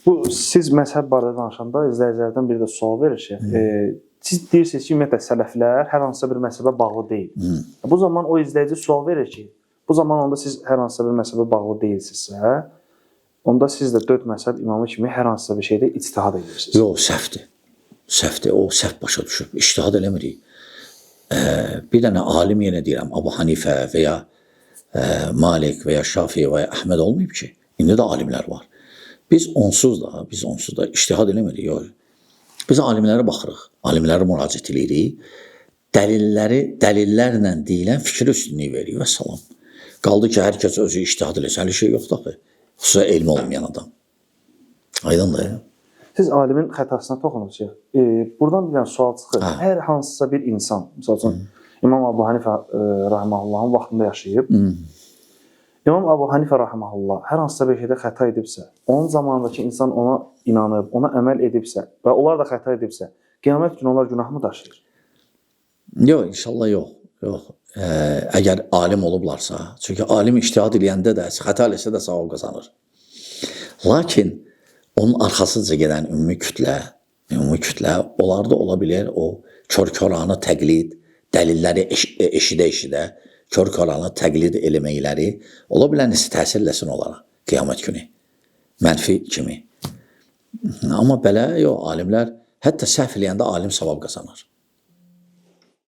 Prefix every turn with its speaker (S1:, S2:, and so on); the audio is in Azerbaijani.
S1: Bu siz məzhəb barədə danışanda izləyicilərdən biri də sual verir ki, siz deyirsiniz ki, ümumiyyətlə sələflər hər hansısa bir məzhəbə bağlı deyil. Bu zaman o izləyici sual verir ki, bu zaman onda siz hər hansısa bir məzhəbə bağlı deyilsinizsə, onda siz də 4 məzhəb imamı kimi hər hansısa bir şeydə ictihad edirsiniz.
S2: Yox, səhvdir. Səhvdir, o səhv başa düşüb. İctihad eləmirik. Bir dənə alim yenə deyirəm, Abu Hanifə və ya Malik və ya Şafi və ya Əhməd olmayıb ki. İndi də alimlər var. Biz onsuz da ictihad eləmirik. Yox. Biz alimlərə baxırıq, alimlərə müraciət edirik. Dəlillərlə deyilən fikir üstünlüyü veririk və salam. Qaldı ki, hər kəs özü ictihad eləsə, hələ şey yoxdur ki. Xüsusən elmi olmayan adam. Aydındır ya.
S1: Siz alimin xətasına toxunursunuz. Buradan bir sual çıxır. Hər hansısa bir insan, məsəl üçün İmam Abu Hanifə rahimehullahın vaxtında yaşayıb. İmam Abu Hanifə rahimehullah hər hansısa bir şeydə xəta edibsə, onun zamanındakı insan ona inanıb, ona əməl edibsə və onlar da xəta edibsə, qiyamət günü onlar günah mı daşıyır?
S2: Yox, inşallah yox. Yox. Əgər alim olublarsa, çünki alim ictihad eləyəndə də xəta eləsə də savab qazanır. Lakin onun arxasınca gedən ümumi kütlə, onlarda ola bilər o kör-köranı təqlid, dəlilləri eşidə-eşidə, kör-köranı təqlid eləməkləri ola bilər nəsə təsir eləsin onlara qiyamət günü, mənfi kimi. Amma belə yox, alimlər hətta səhv eləyəndə alim savab qazanır.